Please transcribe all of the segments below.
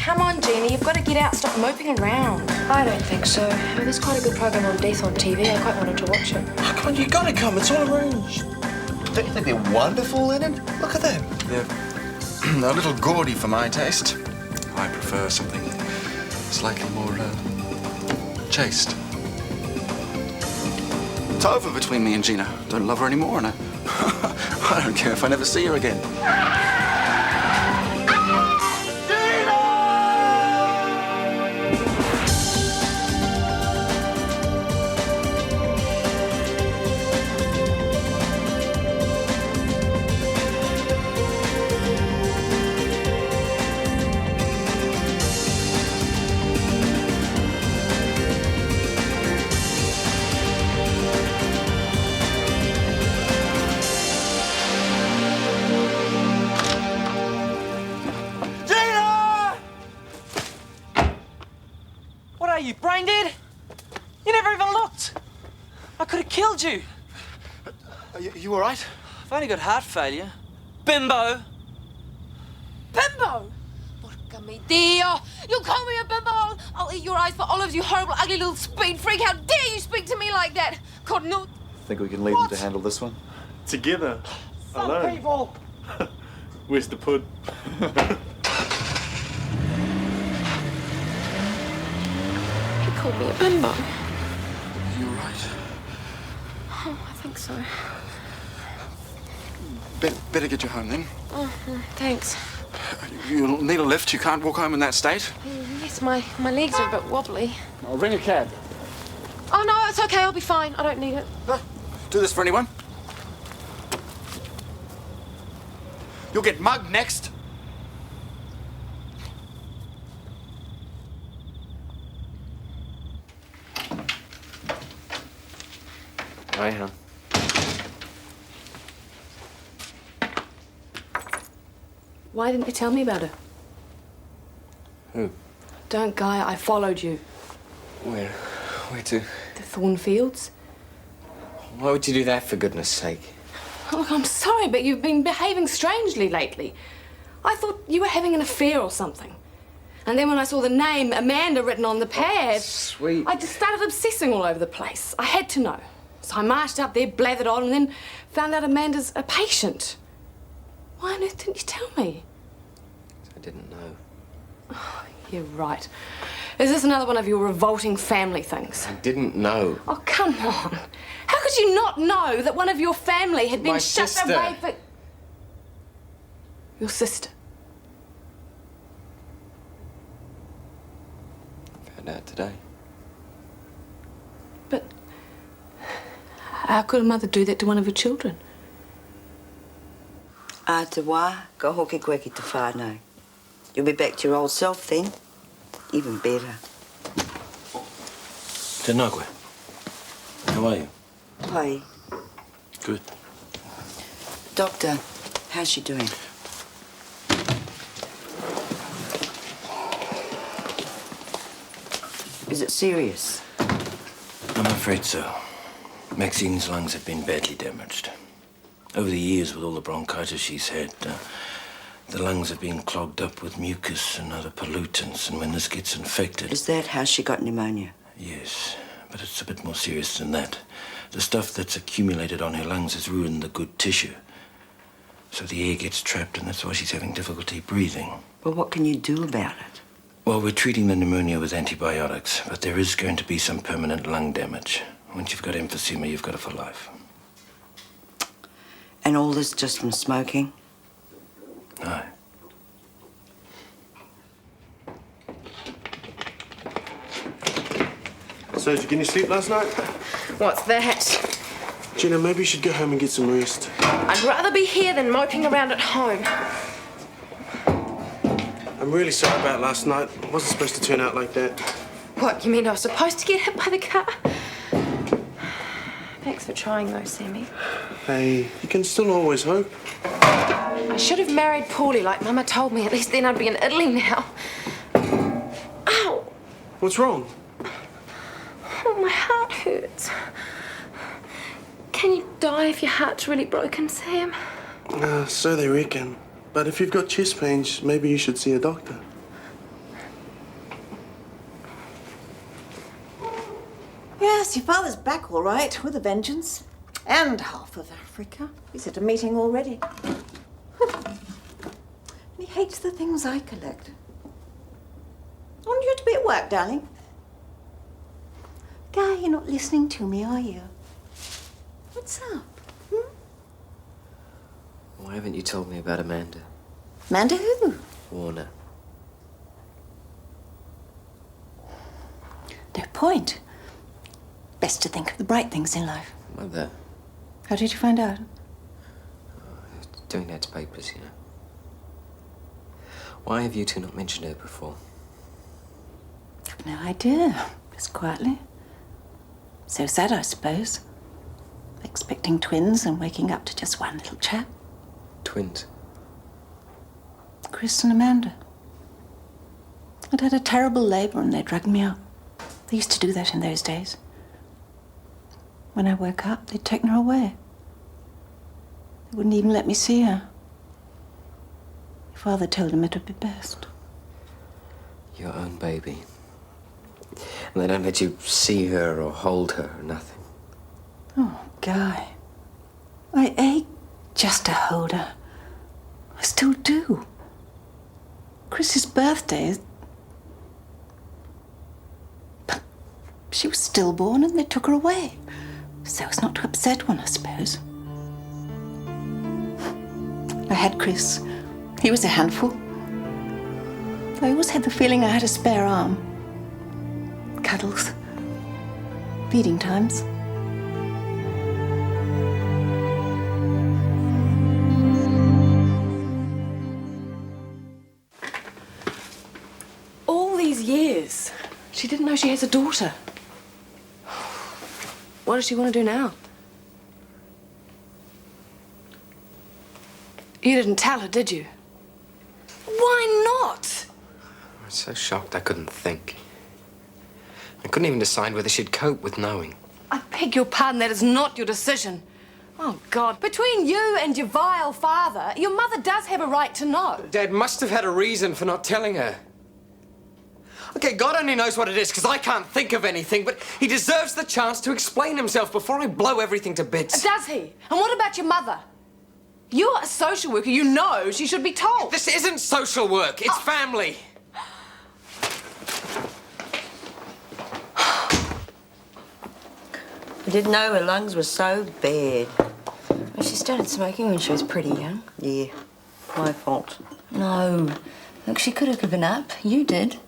Come on, Jeannie, you've got to get out. Stop moping around. I don't think so. There's quite a good program on death on TV. I quite wanted to watch it. Oh, come on, you got to come. It's all arranged. Don't you think they're wonderful, Lennon? Look at them. They're a little gaudy for my taste. I prefer something slightly more chaste. It's over between me and Gina. Don't love her anymore, and I don't care if I never see her again. Are you brain dead? You never even looked. I could have killed you. Are you all right? I've only got heart failure. Bimbo. Bimbo? Porca mi Dio! You call me a bimbo? I'll eat your eyes for olives, you horrible, ugly little speed freak. How dare you speak to me like that? Cornut. Think we can leave them to handle this one? Together. Some Alone. people. Where's the pud? Called me a bimbo. You all right? Oh, I think so. Better get you home then. Oh, thanks. You'll need a lift. You can't walk home in that state. Yes, my legs are a bit wobbly. I'll ring a cab. Oh, no, it's okay. I'll be fine. I don't need it. Do this for anyone? You'll get mugged next. Hi, hon. Why didn't you tell me about her? Who? Don't, Guy. I followed you. Where? Where to? The Thornfields. Why would you do that, for goodness sake? Oh, look, I'm sorry, but you've been behaving strangely lately. I thought you were having an affair or something. And then when I saw the name Amanda written on the pad... Oh, sweet. I just started obsessing all over the place. I had to know. So I marched up there, blathered on, and then found out Amanda's a patient. Why on earth didn't you tell me? I didn't know. Oh, you're right. Is this another one of your revolting family things? I didn't know. Oh, come on. How could you not know that one of your family had been My shut sister. away for... Your sister? Found out today. But how could a mother do that to one of her children? Te wā, ka hoki koe ki te whānau. You'll be back to your old self then. Even better. Tēnā koe. How are you? Hi. Good. Doctor, how's she doing? Is it serious? I'm afraid so. Maxine's lungs have been badly damaged. Over the years, with all the bronchitis she's had, the lungs have been clogged up with mucus and other pollutants, and when this gets infected... Is that how she got pneumonia? Yes, but it's a bit more serious than that. The stuff that's accumulated on her lungs has ruined the good tissue. So the air gets trapped, and that's why she's having difficulty breathing. Well, what can you do about it? Well, we're treating the pneumonia with antibiotics, but there is going to be some permanent lung damage. Once you've got emphysema, you've got it for life. And all this just from smoking? Aye. So, did you get any sleep last night? What's that? Gina, maybe you should go home and get some rest. I'd rather be here than moping around at home. I'm really sorry about last night. It wasn't supposed to turn out like that. What, you mean I was supposed to get hit by the car? Thanks for trying, though, Sammy. Hey, you can still always hope. I should have married Paulie like Mama told me. At least then I'd be in Italy now. Ow! What's wrong? Oh, my heart hurts. Can you die if your heart's really broken, Sam? So they reckon. But if you've got chest pains, maybe you should see a doctor. Yes, your father's back all right, with a vengeance. And half of Africa. He's at a meeting already. And he hates the things I collect. I want you to be at work, darling. Guy, you're not listening to me, are you? What's up? Why haven't you told me about Amanda? Amanda who? Warner. No point. Best to think of the bright things in life. Mother. How did you find out? Doing Dad's papers, you know. Why have you two not mentioned her before? I've no idea. Just quietly. So sad, I suppose. Expecting twins and waking up to just one little chap. Twins? Chris and Amanda. I'd had a terrible labour and they dragged me up. They used to do that in those days. When I woke up, they'd taken her away. They wouldn't even let me see her. Your father told him it would be best. Your own baby. And they don't let you see her or hold her or nothing. Oh, Guy. I ache just to hold her. I still do. Chris's birthday is... But she was stillborn and they took her away. So as not to upset one, I suppose. I had Chris. He was a handful. I always had the feeling I had a spare arm. Cuddles. Feeding times. All these years, she didn't know she has a daughter. What does she want to do now? You didn't tell her, did you? Why not? I was so shocked I couldn't think. I couldn't even decide whether she'd cope with knowing. I beg your pardon, that is not your decision. Oh, God. Between you and your vile father, your mother does have a right to know. Dad must have had a reason for not telling her. Okay, God only knows what it is, because I can't think of anything, but he deserves the chance to explain himself before I blow everything to bits. Does he? And what about your mother? You're a social worker. You know she should be told. This isn't social work. It's family. I didn't know her lungs were so bad. Well, she started smoking when she was pretty young. Yeah, my fault. No. Look, she could have given up. You did.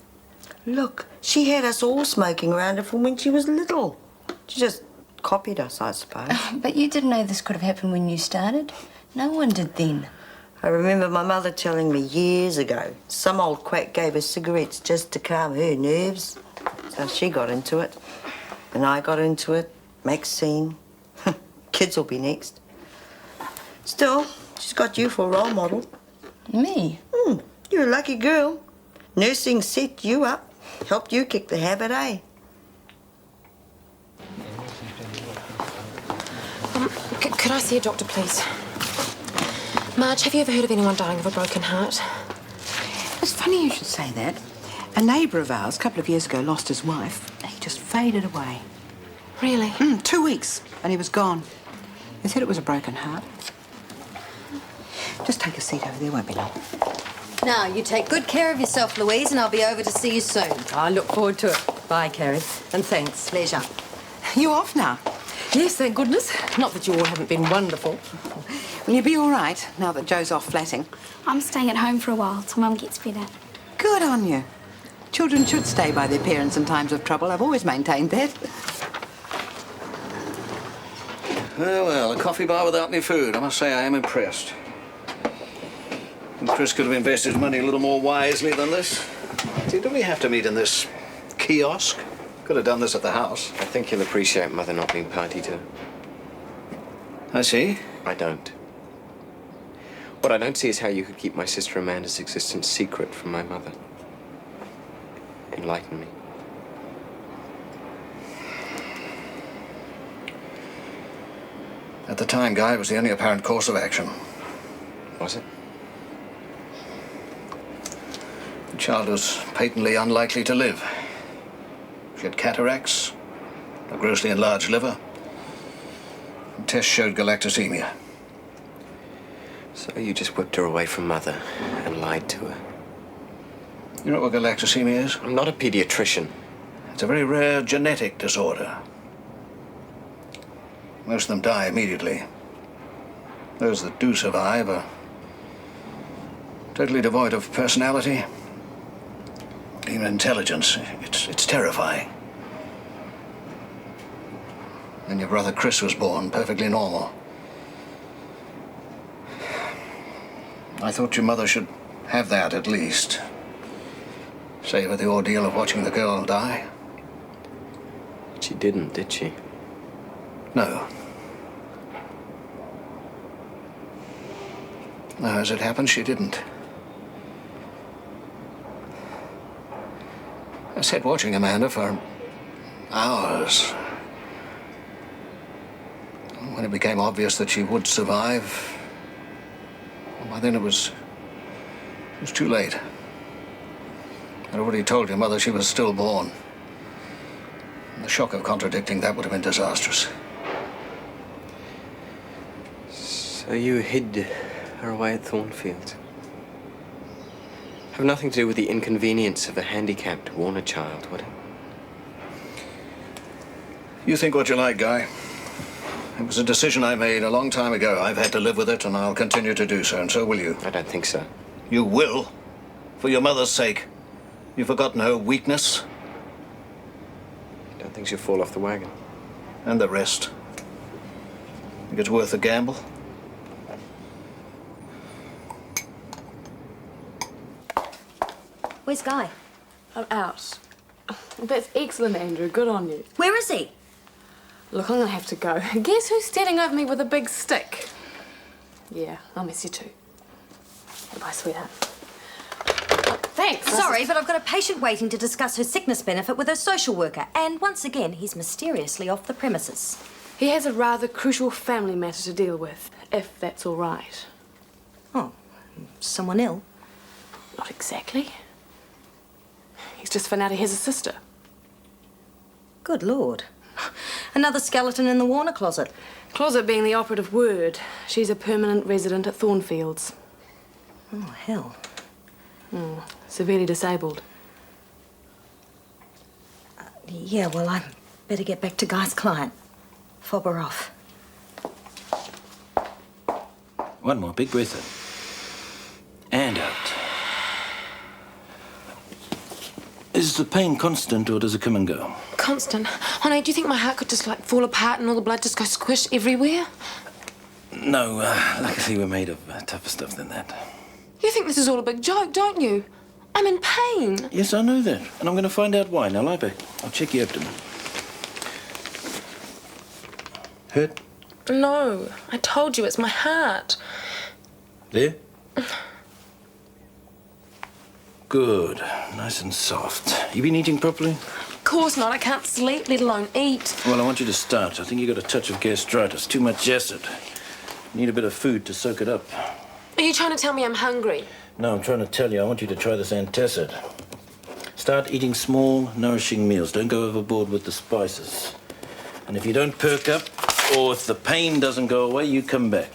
Look, she had us all smoking around her from when she was little. She just copied us, I suppose. But you didn't know this could have happened when you started. No one did then. I remember my mother telling me years ago some old quack gave her cigarettes just to calm her nerves. So she got into it. And I got into it. Maxine. Kids will be next. Still, she's got you for a role model. Me? You're a lucky girl. Nursing set you up. Helped you kick the habit, eh? Could I see a doctor, please? Marge, have you ever heard of anyone dying of a broken heart? It's funny you should say that. A neighbour of ours, a couple of years ago, lost his wife. He just faded away. Really? 2 weeks, and he was gone. They said it was a broken heart. Just take a seat over there, won't be long. Now, you take good care of yourself, Louise, and I'll be over to see you soon. I look forward to it. Bye, Carrie. And thanks. Pleasure. You off now? Yes, thank goodness. Not that you all haven't been wonderful. Will you be all right now that Joe's off flatting? I'm staying at home for a while till Mum gets better. Good on you. Children should stay by their parents in times of trouble. I've always maintained that. Well, a coffee bar without any food. I must say I am impressed. And Chris could have invested his money a little more wisely than this. See, do we have to meet in this kiosk? Could have done this at the house. I think you'll appreciate Mother not being party to it. I see. I don't. What I don't see is how you could keep my sister Amanda's existence secret from my mother. Enlighten me. At the time, Guy, it was the only apparent course of action. Was it? The child was patently unlikely to live. She had cataracts, a grossly enlarged liver. And tests showed galactosemia. So you just whipped her away from Mother and lied to her? You know what galactosemia is? I'm not a pediatrician. It's a very rare genetic disorder. Most of them die immediately. Those that do survive are totally devoid of personality, even intelligence. It's terrifying. And your brother Chris was born perfectly normal. I thought your mother should have that at least. Save her the ordeal of watching the girl die. She didn't, did she? No. No, as it happened, she didn't. I sat watching Amanda for hours. When it became obvious that she would survive, by then it was too late. I'd already told your mother she was stillborn. The shock of contradicting that would have been disastrous. So you hid her away at Thornfield? Have nothing to do with the inconvenience of a handicapped Warner child, would it? You think what you like, Guy. It was a decision I made a long time ago. I've had to live with it, and I'll continue to do so, and so will you. I don't think so. You will? For your mother's sake. You've forgotten her weakness? I don't think she'll fall off the wagon. And the rest. Think it's worth a gamble? Where's Guy? I'm out. That's excellent, Andrew. Good on you. Where is he? Look, I'm gonna have to go. Guess who's standing over me with a big stick? Yeah, I'll miss you too. Bye, sweetheart. Thanks. Sorry, but I've got a patient waiting to discuss her sickness benefit with her social worker. And once again, he's mysteriously off the premises. He has a rather crucial family matter to deal with, if that's all right. Oh, someone ill? Not exactly. He's just found out he has a sister. Good Lord. Another skeleton in the Warner closet. Closet being the operative word. She's a permanent resident at Thornfields. Oh, hell. Severely disabled. Yeah, well, I better get back to Guy's client. Fob her off. One more big breath in. And out. Is the pain constant or does it come and go? Constant. Honey, do you think my heart could just, like, fall apart and all the blood just go squish everywhere? No, like I say, we're made of tougher stuff than that. You think this is all a big joke, don't you? I'm in pain. Yes, I know that. And I'm going to find out why. Now lie back. I'll check your abdomen. Hurt? No, I told you, it's my heart. There? Good. Nice and soft. You been eating properly? Of course not. I can't sleep, let alone eat. Well, I want you to start. I think you got a touch of gastritis. Too much acid. Need a bit of food to soak it up. Are you trying to tell me I'm hungry? No, I'm trying to tell you, I want you to try this antacid. Start eating small, nourishing meals. Don't go overboard with the spices. And if you don't perk up, or if the pain doesn't go away, you come back.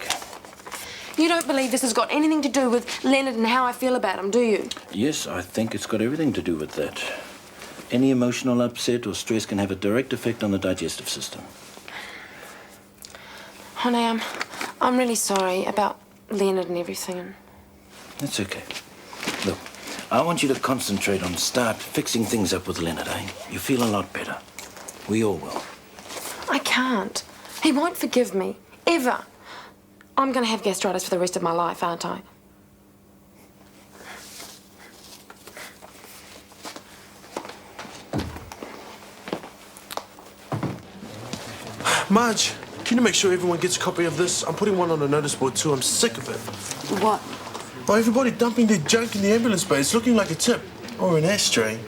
You don't believe this has got anything to do with Leonard and how I feel about him, do you? Yes, I think it's got everything to do with that. Any emotional upset or stress can have a direct effect on the digestive system. Honey, I'm really sorry about Leonard and everything. That's okay. Look, I want you to concentrate on start fixing things up with Leonard, eh? You feel a lot better. We all will. I can't. He won't forgive me. Ever. I'm going to have gastritis for the rest of my life, aren't I? Marge, can you make sure everyone gets a copy of this? I'm putting one on a notice board too. I'm sick of it. What? Oh, everybody dumping their junk in the ambulance bay. It's looking like a tip. Or an ashtray.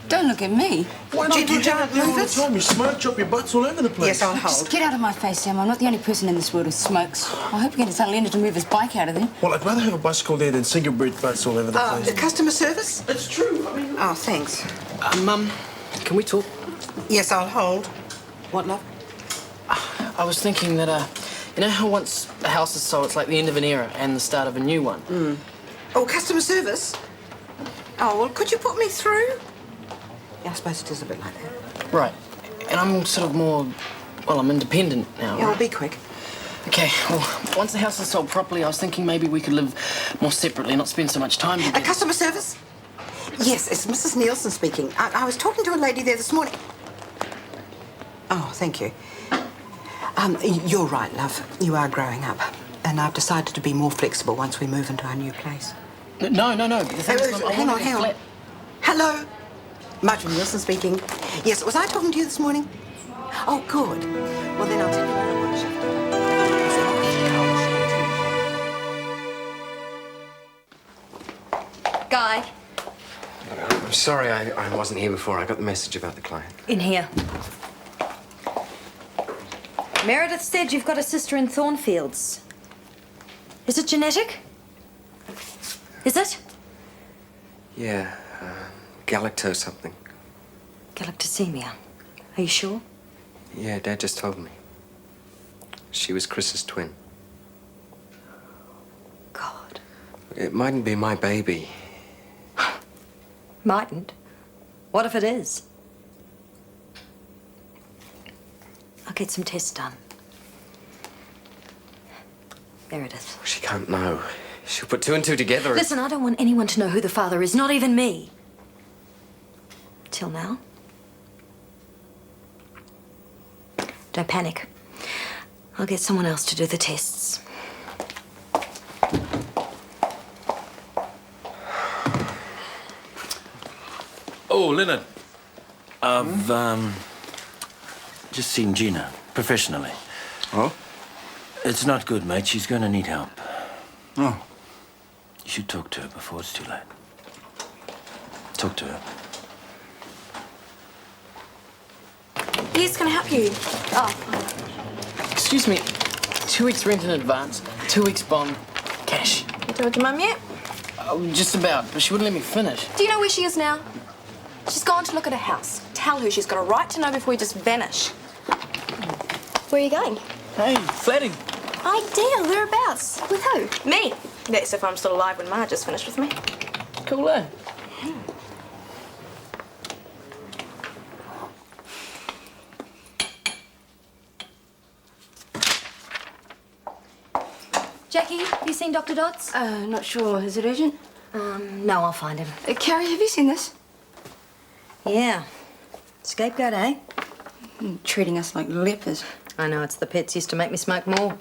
Don't look at me. Why not? You do it all the time. You smoke, drop your butts all over the place. Yes, I'll hold. Just get out of my face, Sam. I'm not the only person in this world who smokes. I hope you can tell Leonard to move his bike out of there. Well, I'd rather have a bicycle there than cigarette butts all over the place. Customer service? It's true. I mean... Oh, thanks. Mum, can we talk? Yes, I'll hold. What, love? I was thinking that, you know how once a house is sold, it's like the end of an era and the start of a new one? Oh, customer service? Oh, well, could you put me through? Yeah, I suppose it is a bit like that. Right. And I'm sort of more, well, I'm independent now. Yeah, I'll be quick. Okay, well, once the house is sold properly, I was thinking maybe we could live more separately, not spend so much time together. Customer service? Yes, it's Mrs. Nielsen speaking. I was talking to a lady there this morning. Oh, thank you. You're right, love. You are growing up. And I've decided to be more flexible once we move into our new place. No. The thing is, Hang on. Hello? Marjorie Nielsen speaking. Yes, was I talking to you this morning? Oh, good. Well, then I'll tell you when I'm on shift. Guy, I'm sorry I wasn't here before. I got the message about the client. in here. Meredith said you've got a sister in Thornfields. Is it genetic? Is it? Yeah, galactose something. Galactosemia. Are you sure? Yeah, Dad just told me. She was Chris's twin. God. It mightn't be my baby. Mightn't. What if it is? I'll get some tests done. Meredith. She can't know. She'll put two and two together. Listen, I don't want anyone to know who the father is, not even me. Till now. Don't panic. I'll get someone else to do the tests. Oh, Leonard. I've, just seen Gina, professionally. Oh? It's not good, mate. She's going to need help. Oh. You should talk to her before it's too late. Talk to her. Yes, can I help you? Oh. Excuse me. 2 weeks rent in advance, 2 weeks bond, cash. You told your mum yet? Oh, just about, but she wouldn't let me finish. Do you know where she is now? She's gone to look at a house. Tell her she's got a right to know before you just vanish. Where are you going? Hey, flatting. Ideal. Whereabouts? With who? Me. That's if I'm still alive when Ma just finished with me. Cool, eh? Jackie, have you seen Dr. Dodds? Not sure. Is it urgent? No, I'll find him. Carrie, have you seen this? Yeah. Scapegoat, eh? Treating us like lepers. I know, it's the pets used to make me smoke more.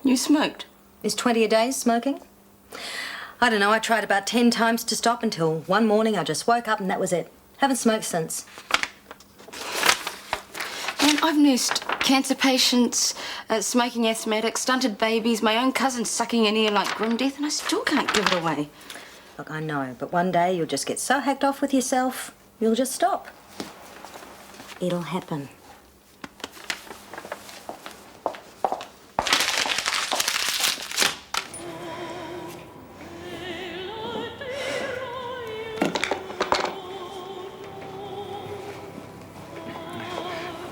You smoked? Is 20 a day smoking? I don't know, I tried about 10 times to stop until one morning I just woke up and that was it. Haven't smoked since. And I've nursed cancer patients, smoking asthmatics, stunted babies, my own cousin sucking in ear like grim death, and I still can't give it away. Look, I know, but one day you'll just get so hacked off with yourself, you'll just stop. It'll happen.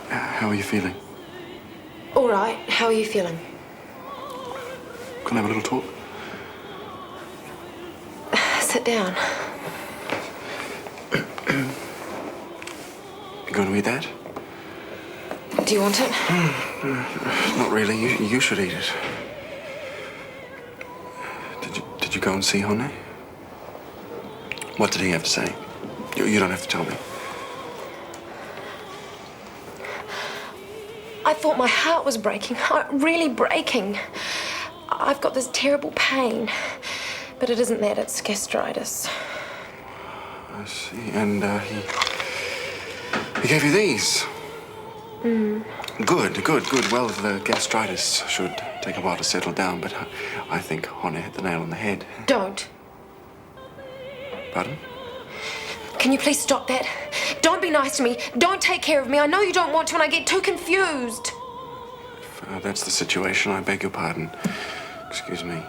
How are you feeling? All right. How are you feeling? Can I have a little talk? Sit down. You going to eat that? Do you want it? Not really. You should eat it. Did you go and see Hone? What did he have to say? You don't have to tell me. I thought my heart was breaking. Really breaking. I've got this terrible pain. But it isn't that, it's gastritis. I see. And he gave you these? Good. Well, the gastritis should take a while to settle down, but I think Hone hit the nail on the head. Don't. Pardon? Can you please stop that? Don't be nice to me. Don't take care of me. I know you don't want to and I get too confused. If that's the situation, I beg your pardon. Excuse me.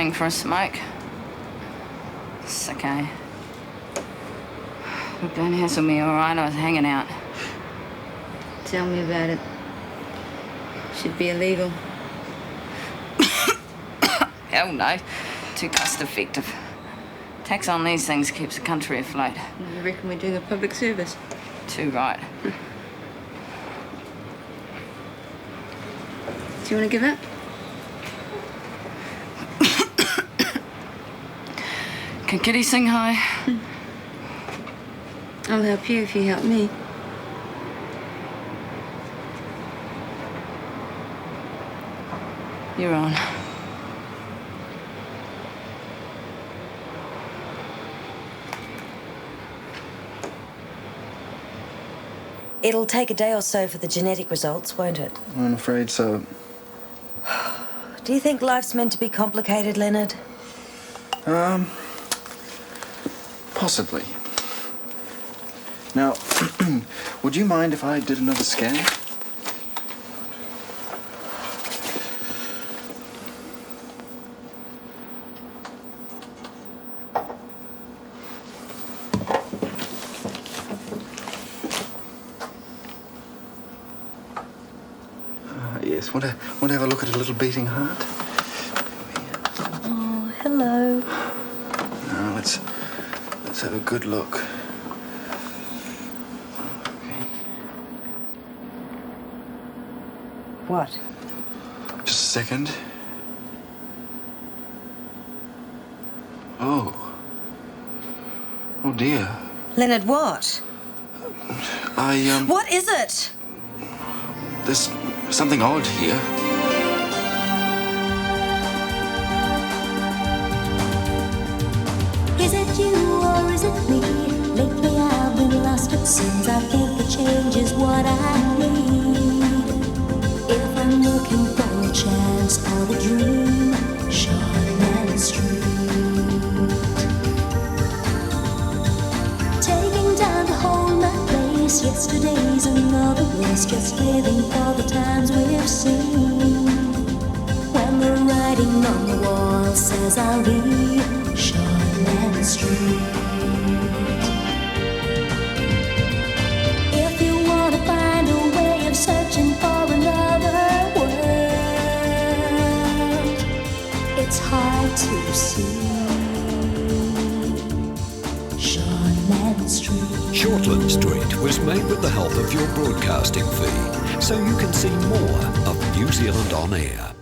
running for a smoke. Sick, eh? But don't hassle me, all right? I was hanging out. Tell me about it. Should be illegal. Hell no. Too cost effective. Tax on these things keeps the country afloat. You reckon we're doing a public service? Too right. Do you want to give up? Can Kitty sing high? I'll help you if you help me. You're on. It'll take a day or so for the genetic results, won't it? I'm afraid so. Do you think life's meant to be complicated, Leonard? Possibly. Now, would you mind if I did another scan? Yes, want to have a look at a little beating heart? Oh, hello. Now, let's have a good look. What? Just a second. Oh. Oh, dear. Leonard, what? What is it? There's something odd here. Is it you or is it me? Lately I've been lost, it seems I think the change is what I need. If I'm looking for a chance or a dream, Shortland Street. Taking time to hold my place, yesterday's another race, just living for the times we've seen. When the writing on the wall says I'll be Shortland Street. If you want to find a way of searching for another world, it's hard to see. Shortland Street. Shortland Street was made with the help of your broadcasting fee, so you can see more of New Zealand On Air.